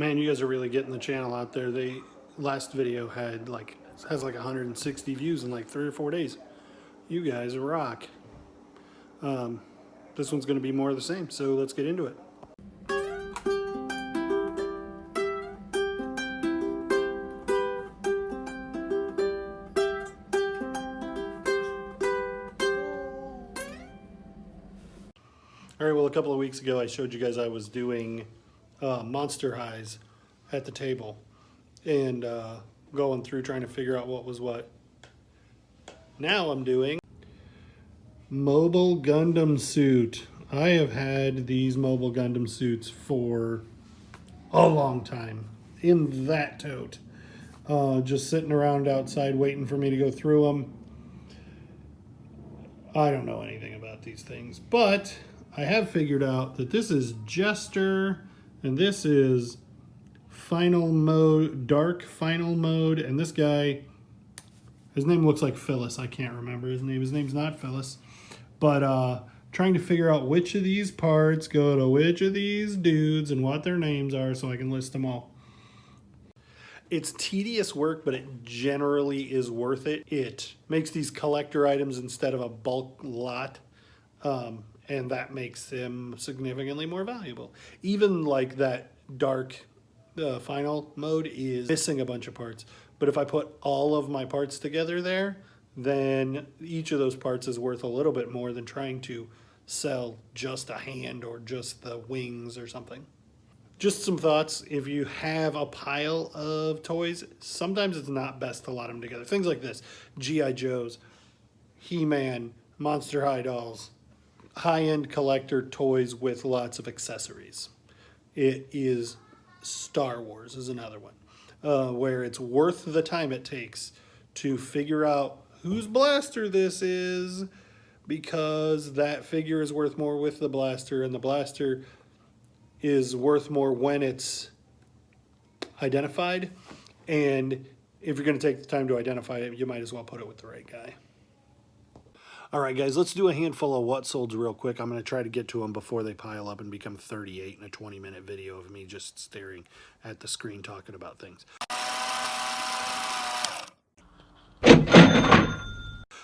Man, you guys are really getting the channel out there. Last video has like 160 views in like 3 or 4 days. You guys rock. This one's going to be more of the same, so let's get into it. All right, well, a couple of weeks ago I showed you guys I was doing monster highs at the table and going through trying to figure out what was what. Now I'm doing mobile Gundam suit. I have had these mobile Gundam suits for a long time in that tote. Just sitting around outside waiting for me to go through them. I don't know anything about these things, but I have figured out that this is Jester and this is final mode, dark final mode, and this guy, his name looks like Phyllis. I can't remember his name. His name's not Phyllis. But trying to figure out which of these parts go to which of these dudes and what their names are so I can list them all. It's tedious work, but it generally is worth it. It makes these collector items instead of a bulk lot, and that makes them significantly more valuable. Even like that dark final mode is missing a bunch of parts. But if I put all of my parts together there, then each of those parts is worth a little bit more than trying to sell just a hand or just the wings or something. Just some thoughts. If you have a pile of toys, sometimes it's not best to lot them together. Things like this: G.I. Joes, He-Man, Monster High dolls, high-end collector toys with lots of accessories. It is Star Wars is another one, where it's worth the time it takes to figure out whose blaster this is, because that figure is worth more with the blaster, and the blaster is worth more when it's identified. And if you're going to take the time to identify it, you might as well put it with the right guy. All right, guys, let's do a handful of what solds real quick. I'm going to try to get to them before they pile up and become 38 in a 20-minute video of me just staring at the screen talking about things.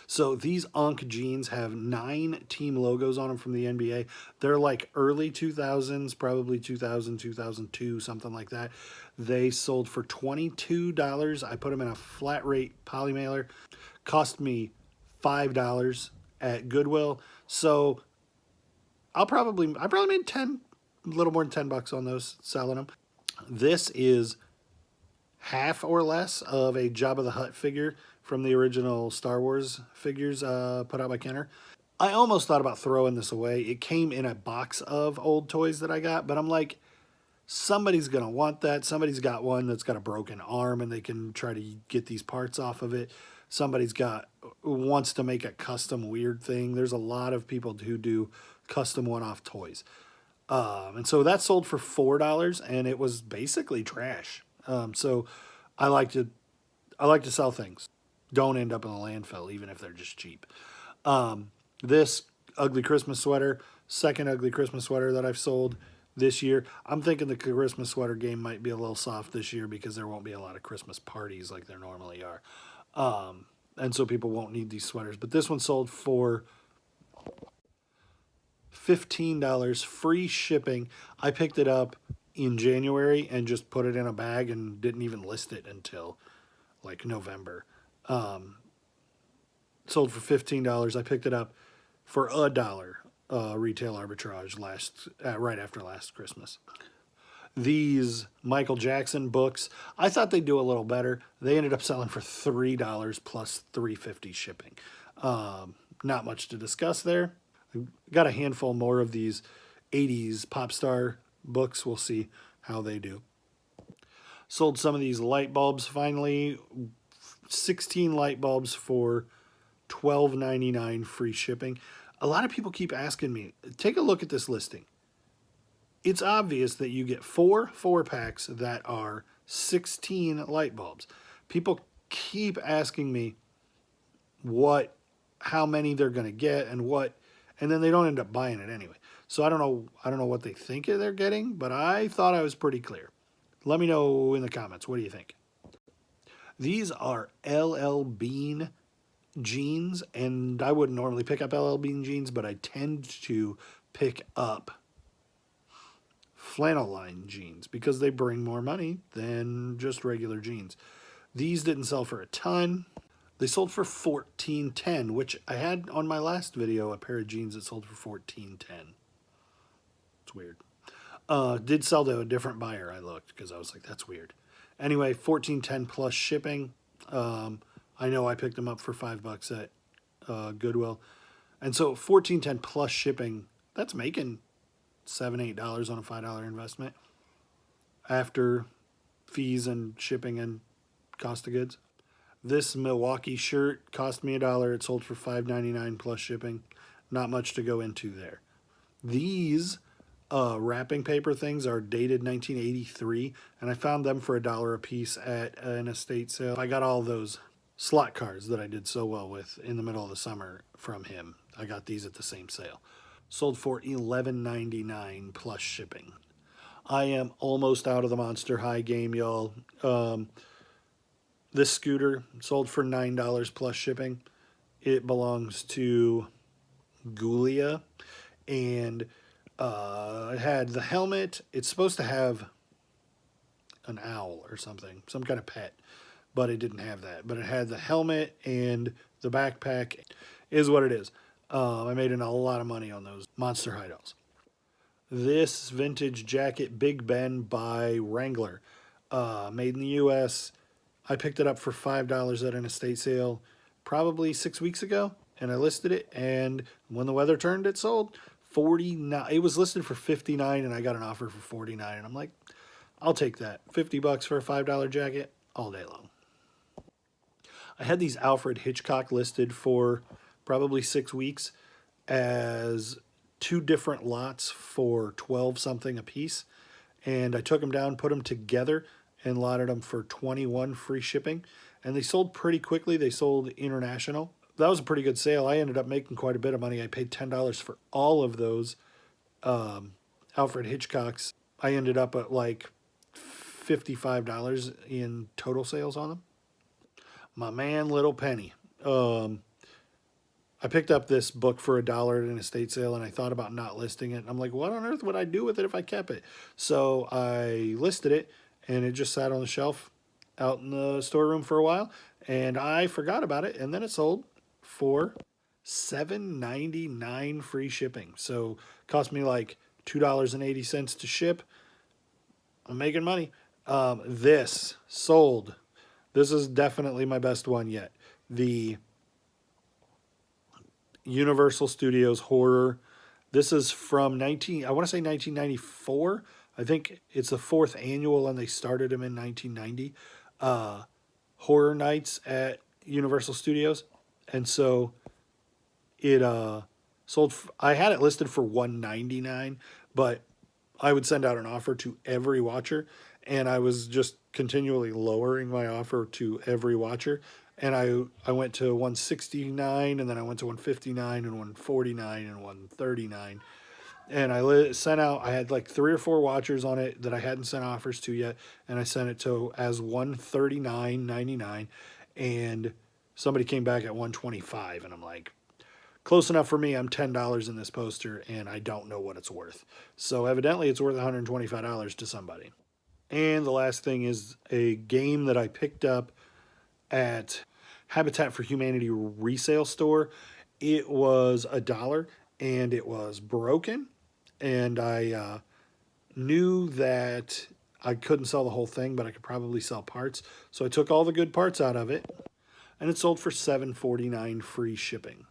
So these Unk jeans have 9 team logos on them from the NBA. They're like early 2000s, probably 2000, 2002, something like that. They sold for $22. I put them in a flat rate poly mailer. Cost me $5 at Goodwill. So I probably made a little more than $10 on those selling them. This is half or less of a Jabba the Hutt figure from the original Star Wars figures put out by Kenner. I almost thought about throwing this away. It came in a box of old toys that I got, but I'm like, somebody's going to want that. Somebody's got one that's got a broken arm and they can try to get these parts off of it. Somebody's wants to make a custom weird thing. There's a lot of people who do custom one-off toys. And so that sold for $4 and it was basically trash. So I like to sell things. Don't end up in a landfill, even if they're just cheap. This ugly Christmas sweater, second ugly Christmas sweater that I've sold this year. I'm thinking the Christmas sweater game might be a little soft this year because there won't be a lot of Christmas parties like there normally are. And so people won't need these sweaters. But this one sold for $15, free shipping. I picked it up in January and just put it in a bag and didn't even list it until like November. Sold for $15. I picked it up for $1 retail arbitrage right after last Christmas. These Michael Jackson books, I thought they'd do a little better. They ended up selling for $3 plus $3.50 shipping. Not much to discuss there. Got a handful more of these 80s pop star books. We'll see how they do. Sold some of these light bulbs finally. 16 light bulbs for $12.99 free shipping. A lot of people keep asking me, take a look at this listing. It's obvious that you get 4 4-packs that are 16 light bulbs. People keep asking me how many they're going to get and then they don't end up buying it anyway. So I don't know what they think they're getting, but I thought I was pretty clear. Let me know in the comments. What do you think? These are LL Bean jeans, and I wouldn't normally pick up LL Bean jeans, but I tend to pick up flannel line jeans because they bring more money than just regular jeans. These didn't sell for a ton. They sold for $14.10, which I had on my last video a pair of jeans that sold for $14.10. It's weird. Did sell to a different buyer. I looked because I was like, that's weird. Anyway, $14.10 plus shipping. I know I picked them up for $5 at Goodwill, and so $14.10 plus shipping. That's making $7-8 on a $5 investment after fees and shipping and cost of goods. This Milwaukee shirt cost me $1. It sold for $5.99 plus shipping. Not much to go into there. These wrapping paper things are dated 1983, and I found them for $1 a piece at an estate sale. I got all those slot cards that I did so well with in the middle of the summer from him. I got these at the same sale. Sold for $11.99 plus shipping. I am almost out of the Monster High game, y'all. This scooter sold for $9 plus shipping. It belongs to Gulia, and it had the helmet. It's supposed to have an owl or something, some kind of pet, but it didn't have that. But it had the helmet and the backpack is what it is. I made a lot of money on those Monster High dolls. This vintage jacket, Big Ben by Wrangler, made in the U.S. I picked it up for $5 at an estate sale probably 6 weeks ago, and I listed it, and when the weather turned, it sold. 49. It was listed for 59, and I got an offer for 49, and I'm like, I'll take that. $50 for a $5 jacket all day long. I had these Alfred Hitchcock listed for probably 6 weeks as 2 different lots for 12 something a piece, and I took them down, put them together, and lotted them for 21 free shipping, and they sold pretty quickly. They sold international. That was a pretty good sale. I ended up making quite a bit of money. I paid $10 for all of those Alfred Hitchcocks. I ended up at like $55 in total sales on them. My man, Little Penny. I picked up this book for $1 at an estate sale, and I thought about not listing it. I'm like, what on earth would I do with it if I kept it? So I listed it, and it just sat on the shelf out in the storeroom for a while, and I forgot about it, and then it sold for $7.99 free shipping. So it cost me like $2.80 to ship. I'm making money. This sold. This is definitely my best one yet. The Universal Studios horror. This is from I want to say 1994. I think it's the 4th annual, and they started them in 1990. Horror nights at Universal Studios, and so it sold. I had it listed for $199, but I would send out an offer to every watcher, and I was just continually lowering my offer to every watcher. And I went to $169, and then I went to $159 and $149 and $139. And I sent out, I had like 3 or 4 watchers on it that I hadn't sent offers to yet, and I sent it to as $139.99, and somebody came back at $125, and I'm like, close enough for me. I'm $10 in this poster, and I don't know what it's worth. So evidently it's worth $125 to somebody. And the last thing is a game that I picked up at Habitat for Humanity resale store. It was $1, and it was broken, and I knew that I couldn't sell the whole thing, but I could probably sell parts. So I took all the good parts out of it, and it sold for $7.49 free shipping.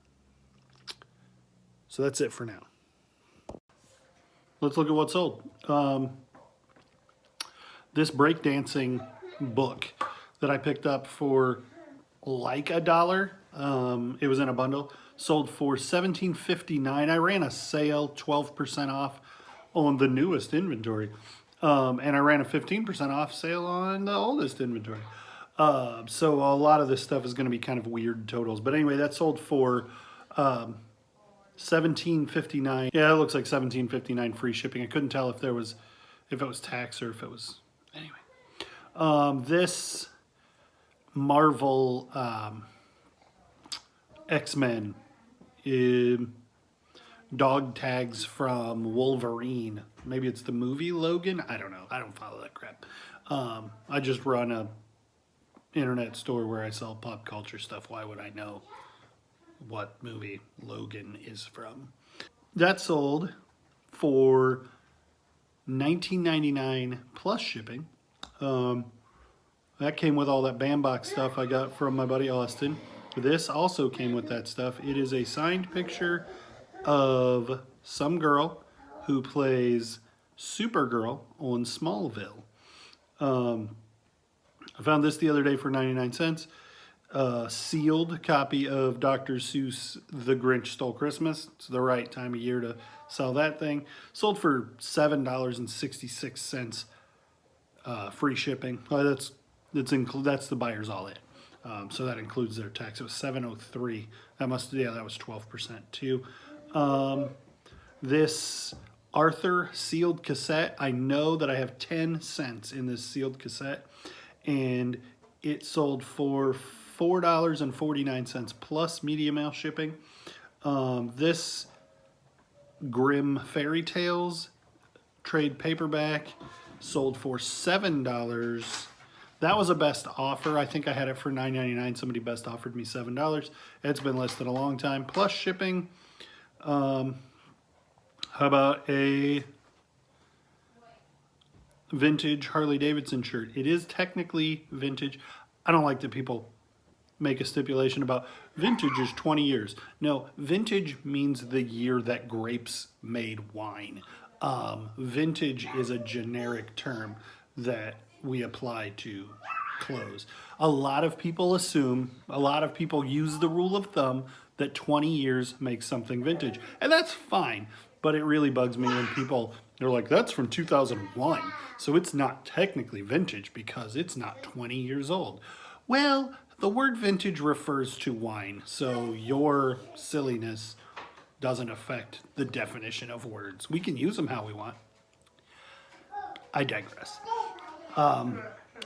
So that's it for now. Let's look at what sold. This breakdancing book that I picked up for like $1. It was in a bundle. Sold for $17.59. I ran a sale, 12% off on the newest inventory. And I ran a 15% off sale on the oldest inventory. So a lot of this stuff is going to be kind of weird totals. But anyway, that sold for $17.59. Yeah, it looks like $17.59 free shipping. I couldn't tell if it was tax or if it was... Anyway. This Marvel X-Men dog tags from Wolverine. Maybe it's the movie Logan. I don't know. I don't follow that crap. I just run a internet store where I sell pop culture stuff. Why would I know what movie Logan is from? That sold for $19.99 plus shipping. That came with all that Bambox stuff I got from my buddy Austin. This also came with that stuff. It is a signed picture of some girl who plays Supergirl on Smallville. I found this the other day for 99 cents. Sealed copy of Dr. Seuss' The Grinch Stole Christmas. It's the right time of year to sell that thing. Sold for $7.66 free shipping. That's the buyer's all in. So that includes their tax. It was $7.03. That was 12% too. This Arthur sealed cassette. I know that I have 10 cents in this sealed cassette, and it sold for $4.49 plus media mail shipping. This Grimm Fairy Tales trade paperback sold for $7. That was a best offer. I think I had it for $9.99. Somebody best offered me $7. It's been listed a long time, plus shipping. How about a vintage Harley-Davidson shirt? It is technically vintage. I don't like that people make a stipulation about vintage is 20 years. No, vintage means the year that grapes made wine. Vintage is a generic term that we apply to clothes. A lot of people use the rule of thumb that 20 years makes something vintage. And that's fine, but it really bugs me when they're like, that's from 2001, so it's not technically vintage because it's not 20 years old. Well, the word vintage refers to wine, so your silliness doesn't affect the definition of words. We can use them how we want. I digress.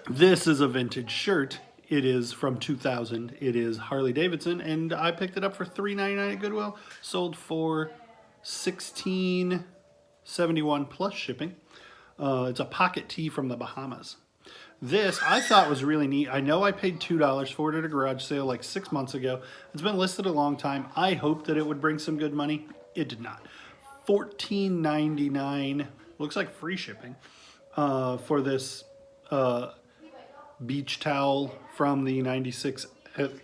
This is a vintage shirt. It is from 2000. It is Harley-Davidson, and I picked it up for $3.99 at Goodwill. Sold for $16.71 plus shipping. It's a pocket tee from the Bahamas. This I thought was really neat. I know I paid $2 for it at a garage sale like 6 months ago. It's been listed a long time. I hoped that it would bring some good money. It did not. $14.99. Looks like free shipping for this beach towel from the '96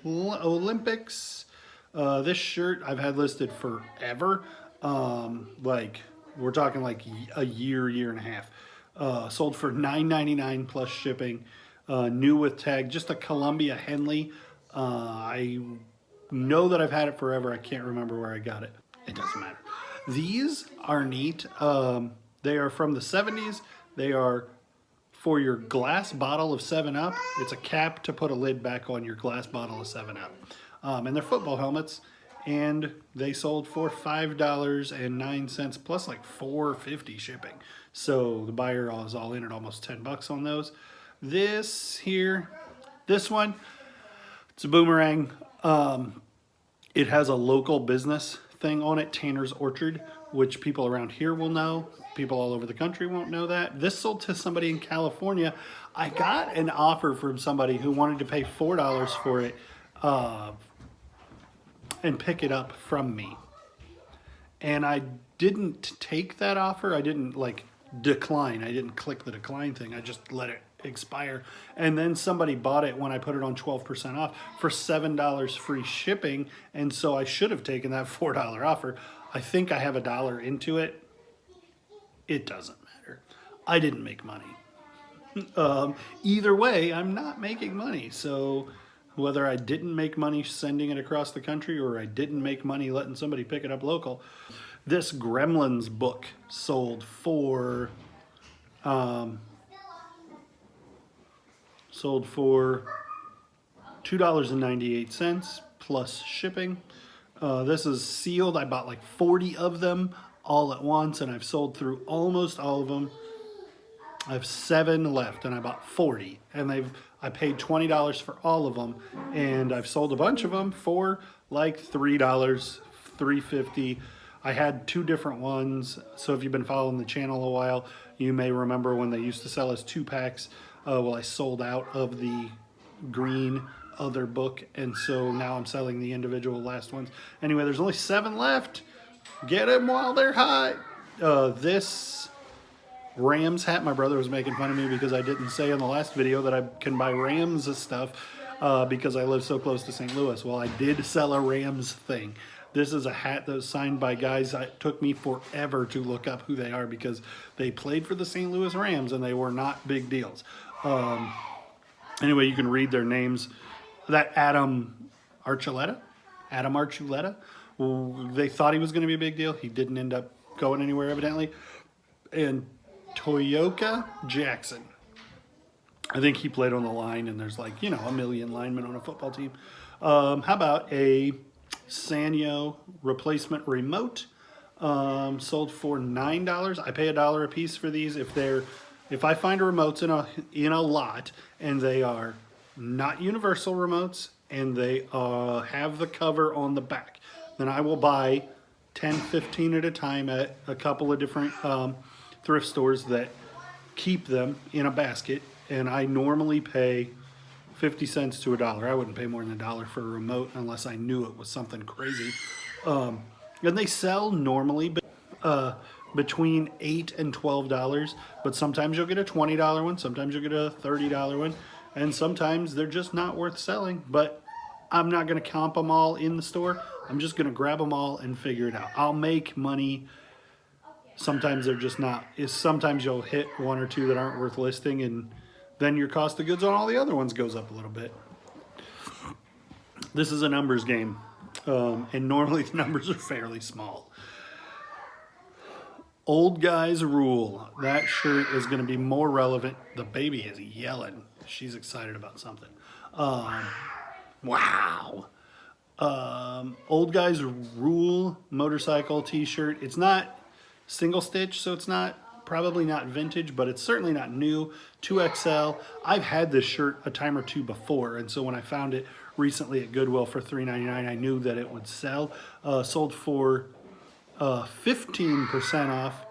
Olympics. This shirt I've had listed forever. Like we're talking like a year and a half. Sold for $9.99 plus shipping. New with tag. Just a Columbia Henley. I know that I've had it forever. I can't remember where I got it. It doesn't matter. These are neat. They are from the 70s. They are for your glass bottle of 7-Up. It's a cap to put a lid back on your glass bottle of 7-Up. And they're football helmets. And they sold for $5.09 plus like $4.50 shipping. So the buyer is all in at almost $10 on those. This one, it's a Boomerang. It has a local business thing on it, Tanner's Orchard, which people around here will know. People all over the country won't know that. This sold to somebody in California. I got an offer from somebody who wanted to pay $4 for it and pick it up from me. And I didn't take that offer. I didn't decline. I didn't click the decline thing. I just let it expire. And then somebody bought it when I put it on 12% off for $7 free shipping. And so I should have taken that $4 offer. I think I have $1 into it. It doesn't matter. I didn't make money. Either way, I'm not making money. So whether I didn't make money sending it across the country or I didn't make money letting somebody pick it up local, this Gremlins book sold for $2.98 plus shipping. This is sealed. I bought like 40 of them all at once, and I've sold through almost all of them. I have 7 left, and I bought 40, and I paid $20 for all of them, and I've sold a bunch of them for like $3, $3.50. I had 2 different ones, so if you've been following the channel a while, you may remember when they used to sell us 2-packs. Well, I sold out of the green other book, and so now I'm selling the individual last ones. Anyway, there's only 7 left. Get them while they're hot. This Rams hat, my brother was making fun of me because I didn't say in the last video that I can buy Rams stuff because I live so close to St. Louis. Well, I did sell a Rams thing. This is a hat that was signed by guys. It took me forever to look up who they are because they played for the St. Louis Rams and they were not big deals. Anyway, you can read their names. That Adam Archuleta, they thought he was going to be a big deal. He didn't end up going anywhere, evidently. And Toyoka Jackson. I think he played on the line, and there's like, a million linemen on a football team. How about a Sanyo replacement remote? Sold for $9. I pay $1 a piece for these. If I find remotes in a lot and they are not universal remotes and they have the cover on the back, then I will buy 10, 15 at a time at a couple of different thrift stores that keep them in a basket, and I normally pay 50 cents to $1. I wouldn't pay more than $1 for a remote unless I knew it was something crazy. And they sell normally between $8 and $12, but sometimes you'll get a $20 one, sometimes you'll get a $30 one, and sometimes they're just not worth selling. But I'm not going to comp them all in the store. I'm just going to grab them all and figure it out. I'll make money. Sometimes they're just not. Sometimes you'll hit 1 or 2 that aren't worth listing, and then your cost of goods on all the other ones goes up a little bit. This is a numbers game, and normally the numbers are fairly small. Old guys rule. That shirt is going to be more relevant. The baby is yelling. She's excited about something. Wow. Old guys rule motorcycle t-shirt. It's not single stitch, so it's probably not vintage, but it's certainly not new. 2XL. I've had this shirt a time or two before, and so when I found it recently at Goodwill for $3.99, I knew that it would sell. Sold for 15% off.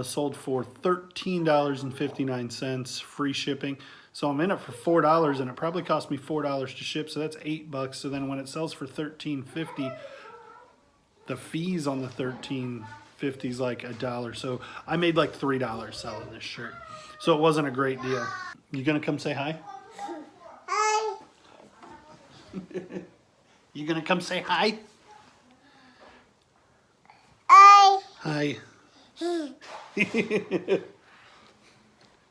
Sold for $13.59, free shipping. So I'm in it for $4, and it probably cost me $4 to ship, so that's $8. So then when it sells for $13.50, the fees on the $13.50 is like $1. So I made like $3 selling this shirt. So it wasn't a great deal. You gonna come say hi? Hi. You gonna come say hi? Hi. Hi.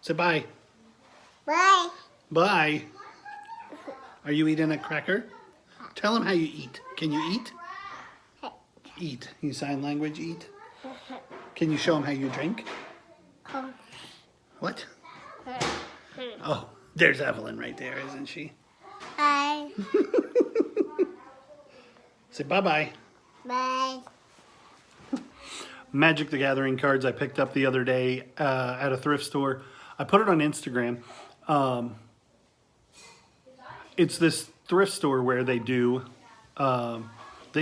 Say bye. Bye. Bye. Are you eating a cracker? Tell them how you eat. Can you eat? Eat. You sign language eat? Can you show them how you drink? What? Oh, there's Evelyn right there, isn't she? Hi. Say bye-bye. Bye. Magic the Gathering cards I picked up the other day at a thrift store. I put it on Instagram. It's this thrift store where they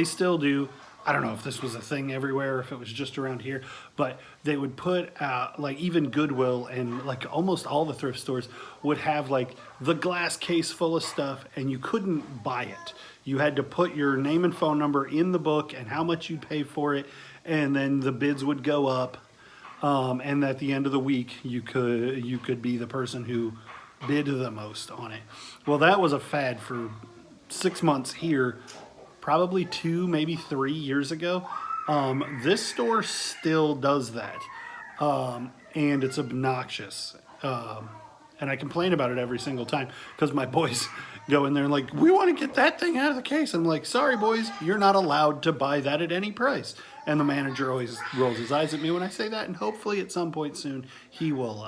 still do, I don't know if this was a thing everywhere or if it was just around here, but they would put out, like even Goodwill and like almost all the thrift stores would have like the glass case full of stuff, and you couldn't buy it. You had to put your name and phone number in the book and how much you'd pay for it, and then the bids would go up. And at the end of the week, you could be the person who bid the most on it. Well, that was a fad for 6 months here, probably 2, maybe 3 years ago. This store still does that, and it's obnoxious. And I complain about it every single time because my boys go in there and like, we want to get that thing out of the case. I'm like, sorry, boys, you're not allowed to buy that at any price. And the manager always rolls his eyes at me when I say that, and hopefully at some point soon he will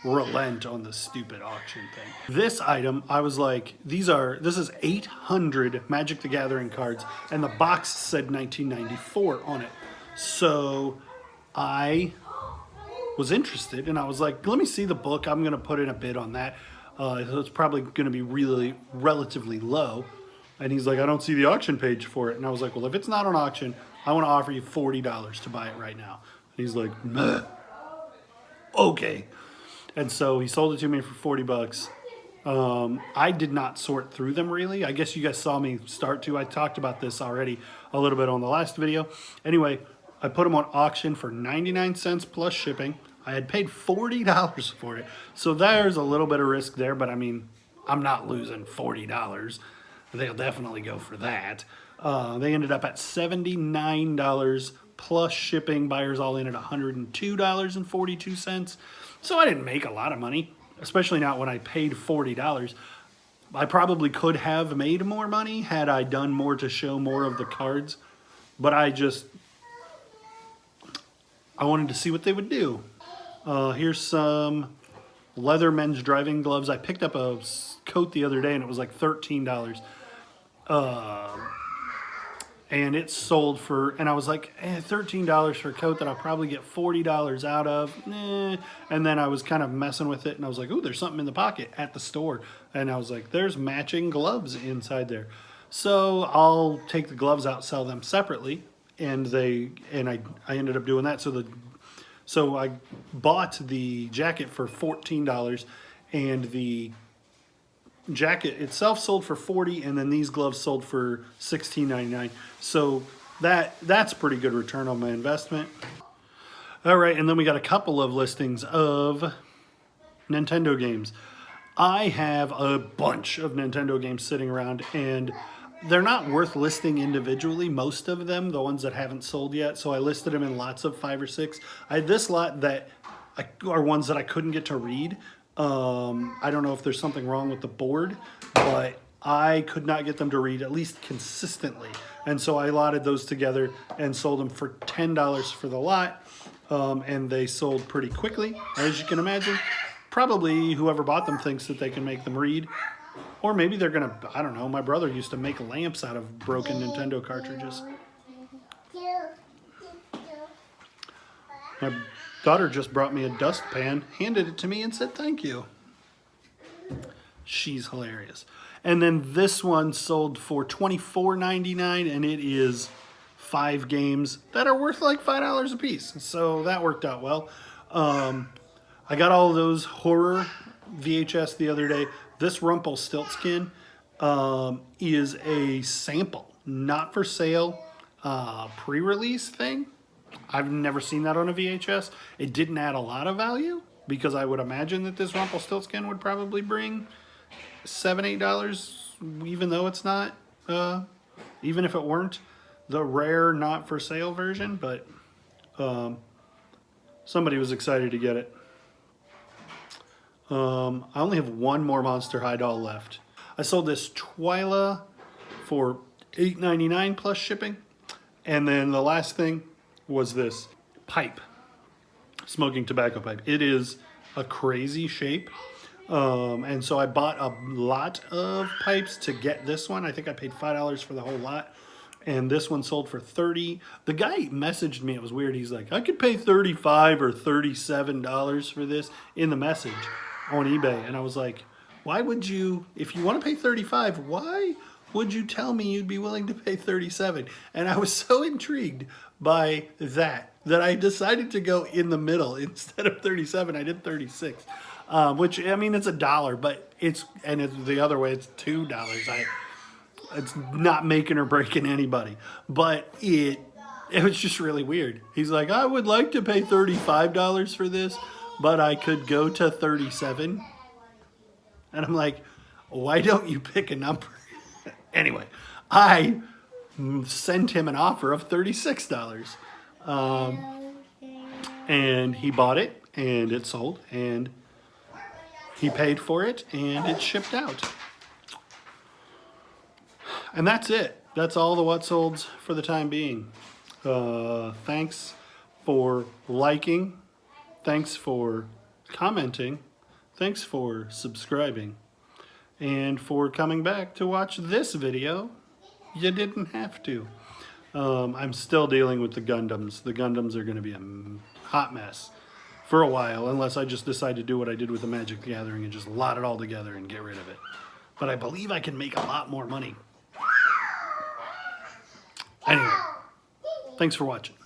relent on the stupid auction thing. This item, I was like, this is 800 Magic the Gathering cards, and the box said 1994 on it. So I was interested, and I was like, let me see the book. I'm going to put in a bid on that. So it's probably going to be really relatively low. And he's like, I don't see the auction page for it. And I was like, well, if it's not on auction, I want to offer you $40 to buy it right now. And he's like, meh. Okay. And so he sold it to me for 40 bucks. I did not sort through them really. I guess you guys saw me start to. I talked about this already a little bit on the last video. Anyway, I put them on auction for 99 cents plus shipping. I had paid $40 for it. So there's a little bit of risk there, but I mean, I'm not losing $40. They'll definitely go for that. They ended up at $79 plus shipping. Buyers all in at $102.42. So I didn't make a lot of money, especially not when I paid $40. I probably could have made more money had I done more to show more of the cards, but I wanted to see what they would do. Here's some leather men's driving gloves. I picked up a coat the other day and it was like $13. And it sold for, and I was like, $13 for a coat that I'll probably get $40 out of. And then I was kind of messing with it and I was like, ooh, there's something in the pocket at the store. And I was like, there's matching gloves inside there. So I'll take the gloves out, sell them separately. And I ended up doing that. So I bought the jacket for $14 and the jacket itself sold for $40, and then these gloves sold for $16.99. So that's pretty good return on my investment. All right, and then we got a couple of listings of Nintendo games. I have a bunch of Nintendo games sitting around, and they're not worth listing individually, most of them, the ones that haven't sold yet. So I listed them in lots of 5 or 6. I had this lot that are ones that I couldn't get to read. I don't know if there's something wrong with the board, but I could not get them to read, at least consistently. And so I lotted those together and sold them for $10 for the lot. And they sold pretty quickly, as you can imagine. Probably whoever bought them thinks that they can make them read. Or maybe they're going to, I don't know, my brother used to make lamps out of broken Nintendo cartridges. My daughter just brought me a dustpan, handed it to me, and said thank you. She's hilarious. And then this one sold for $24.99, and it is 5 games that are worth like $5 a piece. So that worked out well. I got all of those horror VHS the other day. This Rumplestiltskin is a sample, not for sale, pre-release thing. I've never seen that on a VHS. It didn't add a lot of value because I would imagine that this Rumplestiltskin would probably bring $7, $8, even though it's not, even if it weren't the rare not for sale version, but somebody was excited to get it. I only have one more Monster High doll left. I sold this Twyla for $8.99 plus shipping. And then the last thing was this pipe, smoking tobacco pipe. It is a crazy shape. And so I bought a lot of pipes to get this one. I think I paid $5 for the whole lot. And this one sold for $30. The guy messaged me. It was weird. He's like, I could pay $35 or $37 for this in the message on eBay. And I was like, why would you, if you want to pay $35, why would you tell me you'd be willing to pay $37? And I was so intrigued by that I decided to go in the middle. Instead of $37, I did $36. Which, I mean, it's $1, but it's the other way, it's $2. It's not making or breaking anybody. But it was just really weird. He's like, I would like to pay $35 for this, but I could go to $37. And I'm like, why don't you pick a number? Anyway, I sent him an offer of $36. And he bought it, and it sold, and he paid for it, and it shipped out. And that's it. That's all the what solds for the time being. Thanks for liking. Thanks for commenting. Thanks for subscribing. And for coming back to watch this video. You didn't have to. I'm still dealing with the Gundams. The Gundams are going to be a hot mess for a while, unless I just decide to do what I did with the Magic the Gathering and just lot it all together and get rid of it. But I believe I can make a lot more money. Anyway, thanks for watching.